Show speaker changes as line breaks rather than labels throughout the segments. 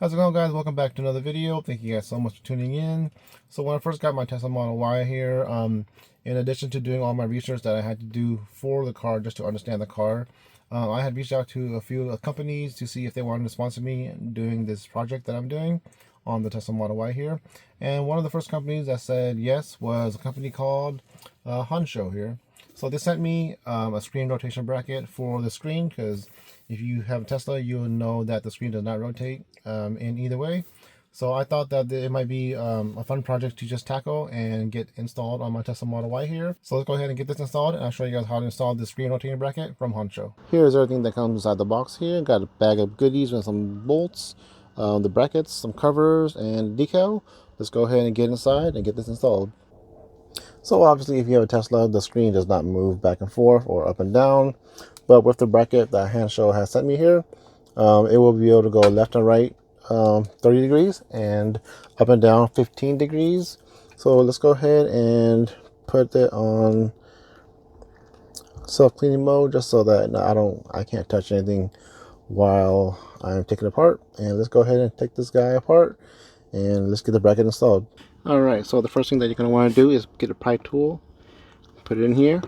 How's it going, guys? Welcome back to another video. Thank you guys so much for tuning in. So when I first got my Tesla Model Y here, in addition to doing all my research that I had to do for the car just to understand the car, I had reached out to a few companies to see if they wanted to sponsor me doing this project that I'm doing on the Tesla Model Y here. And one of the first companies that said yes was a company called Hansshow here. So they sent me a screen rotation bracket for the screen, because if you have a Tesla, you'll know that the screen does not rotate in either way. So I thought that it might be a fun project to just tackle and get installed on my Tesla Model Y here. So let's go ahead and get this installed, and I'll show you guys how to install the screen rotating bracket from Hansshow. Here's everything that comes inside the box here. Got a bag of goodies with some bolts, the brackets, some covers, and decal. Let's go ahead and get inside and get this installed. So obviously, if you have a Tesla, the screen does not move back and forth or up and down. But with the bracket that Hansshow has sent me here, it will be able to go left and right 30 degrees and up and down 15 degrees. So let's go ahead and put it on self-cleaning mode, just so that I can't touch anything while I'm taking it apart. And let's go ahead and take this guy apart and let's get the bracket installed. Alright, so the first thing that you're going to want to do is get a pry tool, put it in here,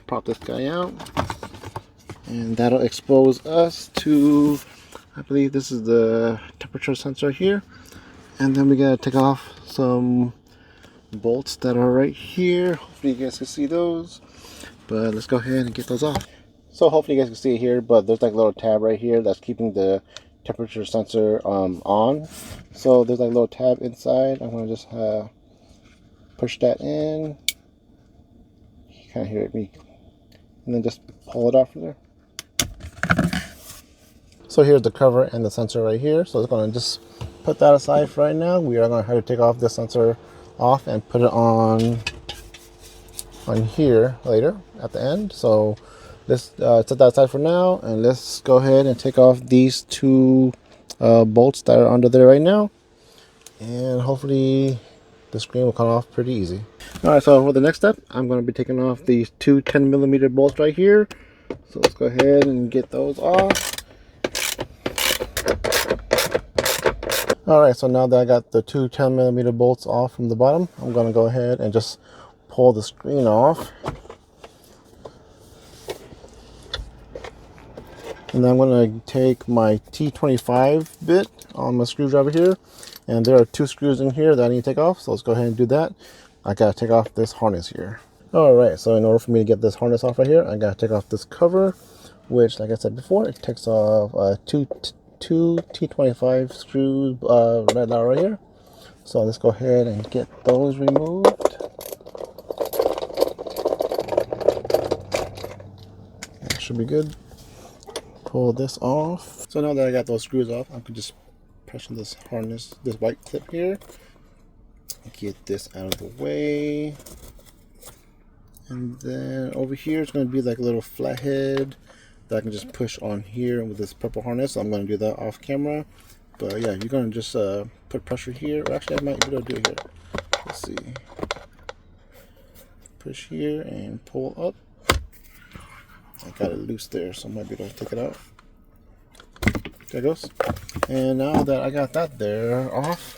pop this guy out, and that'll expose us to, I believe this is the temperature sensor here. And then we got to take off some bolts that are right here. Hopefully you guys can see those, but let's go ahead and get those off. So hopefully you guys can see it here, but there's like a little tab right here that's keeping the temperature sensor on. So there's like a little tab inside. I'm going to just push that in. You kind of hear it me, and then just pull it off from there. So here's the cover and the sensor right here. So it's going to just put that aside for right now. We are going to have to take off this sensor off and put it on here later at the end. So let's set that aside for now, and let's go ahead and take off these two bolts that are under there right now, and hopefully the screen will come off pretty easy. Alright, so for the next step, I'm going to be taking off these two 10mm bolts right here. So let's go ahead and get those off. Alright, so now that I got the two 10mm bolts off from the bottom, I'm going to go ahead and just pull the screen off. And then I'm going to take my T25 bit on my screwdriver here, and there are two screws in here that I need to take off. So let's go ahead and do that. I got to take off this harness here. Alright, so in order for me to get this harness off right here, I got to take off this cover, which, like I said before, it takes off two T25 screws right here. So let's go ahead and get those removed. That should be good. Pull this off. So now that I got those screws off, I can just press on this harness, this white clip here. Get this out of the way. And then over here, it's going to be like a little flathead that I can just push on here with this purple harness. So I'm going to do that off camera. But yeah, you're going to just put pressure here. Or actually, I might be able to do it here. Let's see. Push here and pull up. I got it loose there, so I might be able to take it out. There it goes. And now that I got that there off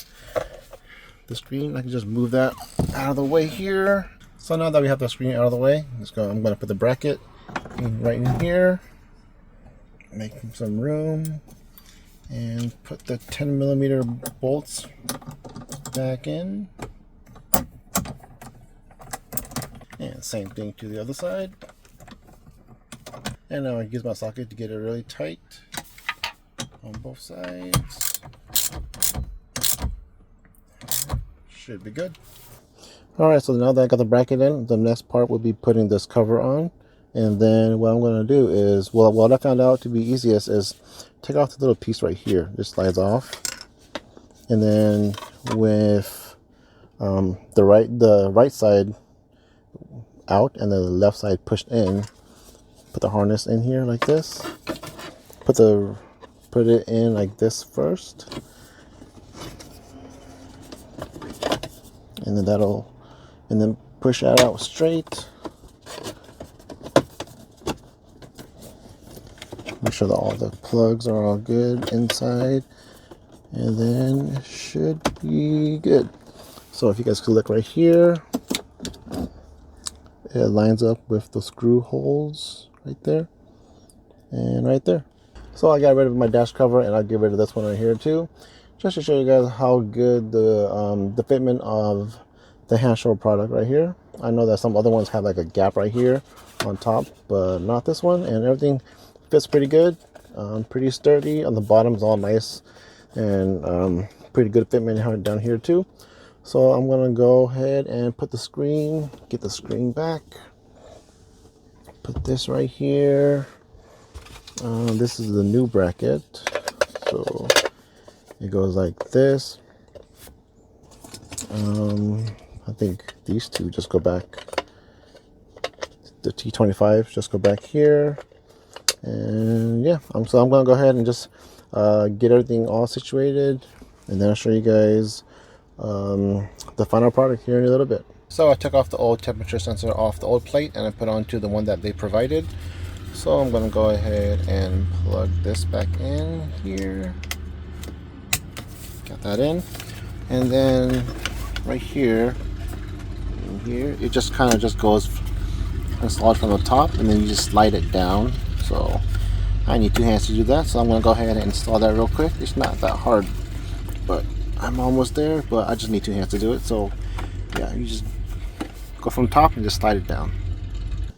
the screen, I can just move that out of the way here. So now that we have the screen out of the way, I'm going to put the bracket right in here, make some room, and put the 10mm bolts back in. And same thing to the other side. And now I use my socket to get it really tight on both sides. Should be good. Alright, so now that I got the bracket in, the next part will be putting this cover on. And then what I'm going to do is, well, what I found out to be easiest is take off the little piece right here. Just slides off. And then with the right side out and then the left side pushed in, put the harness in here like this. Put it in like this first. And then push that out straight. Make sure that all the plugs are all good inside. and then it should be good. So if you guys could look right here, it lines up with the screw holes right there and right there. So I got rid of my dash cover, and I'll get rid of this one right here too, just to show you guys how good the fitment of the Hansshow product right here. I know that some other ones have like a gap right here on top, but not this one, and everything fits pretty good, pretty sturdy. On the bottom is all nice and pretty good fitment down here too. So I'm gonna go ahead and put the screen, get the screen back, put this right here. This is the new bracket, so it goes like this. I think these two just go back. The T25s just go back here, and yeah. So I'm gonna go ahead and just get everything all situated, and then I'll show you guys the final product here in a little bit. So I took off the old temperature sensor off the old plate, and I put onto the one that they provided. So I'm going to go ahead and plug this back in here. Got that in. And then right here, it just kind of just goes installed from the top, and then you just slide it down. So I need 2 hands to do that. So I'm going to go ahead and install that real quick. It's not that hard, but I'm almost there, but I just need 2 hands to do it. So yeah, you just go from the top and just slide it down.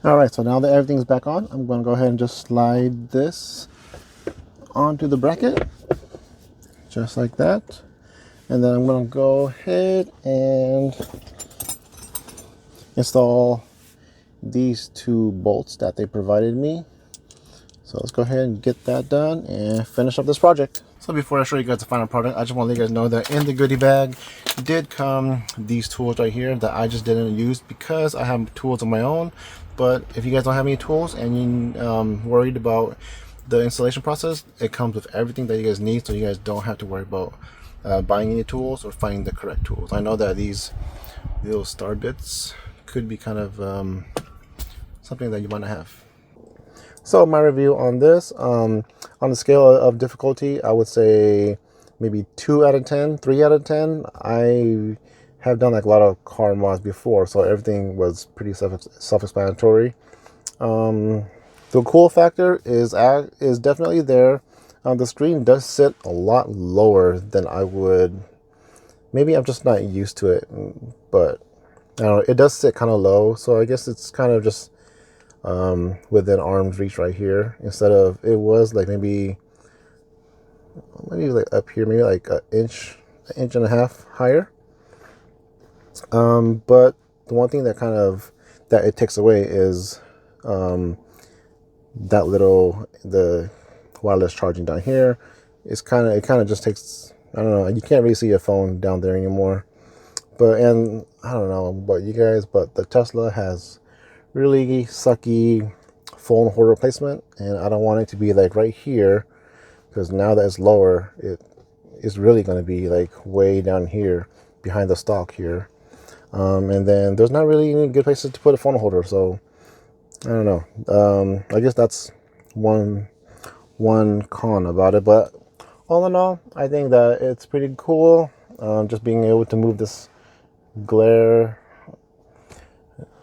Alright, so now that everything's back on, I'm going to go ahead and just slide this onto the bracket, just like that. And then I'm going to go ahead and install these 2 bolts that they provided me. So let's go ahead and get that done and finish up this project. So before I show you guys the final product, I just want to let you guys know that in the goodie bag did come these tools right here that I just didn't use because I have tools of my own. But if you guys don't have any tools and you're worried about the installation process, it comes with everything that you guys need, so you guys don't have to worry about buying any tools or finding the correct tools. I know that these little star bits could be kind of something that you want to have. So my review on this, on the scale of difficulty, I would say maybe 2 out of 10, 3 out of 10. I have done like a lot of car mods before, so everything was pretty self-explanatory. The cool factor is definitely there. The screen does sit a lot lower than I would. Maybe I'm just not used to it, but I don't know, it does sit kind of low, so I guess it's kind of just within arm's reach right here, instead of, it was like maybe like up here, maybe like an inch and a half higher. But the one thing that it takes away is that little, the wireless charging down here. It kind of just takes, I don't know, you can't really see your phone down there anymore. But, and I don't know about you guys, but the Tesla has really sucky phone holder placement, and I don't want it to be like right here, because now that it's lower, it is really going to be like way down here behind the stalk here. And then there's not really any good places to put a phone holder, so I don't know. I guess that's one con about it, but all in all, I think that it's pretty cool. Just being able to move this glare,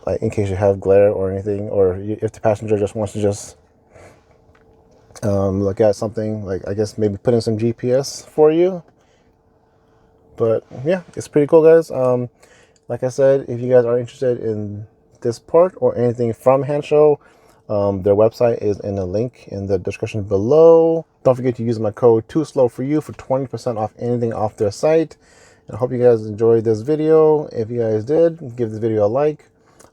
like in case you have glare or anything, or if the passenger just wants to just look at something, like I guess maybe put in some GPS for you. But yeah, it's pretty cool, guys. Like I said, if you guys are interested in this part or anything from Hansshow, their website is in the link in the description below. Don't forget to use my code 2SLOW4U for 20% off anything off their site. And I hope you guys enjoyed this video. If you guys did, give this video a like.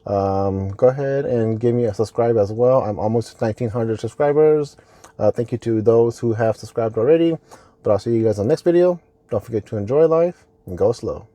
Go ahead and give me a subscribe as well. I'm almost 1,900 subscribers. Thank you to those who have subscribed already. But I'll see you guys in the next video. Don't forget to enjoy life and go slow.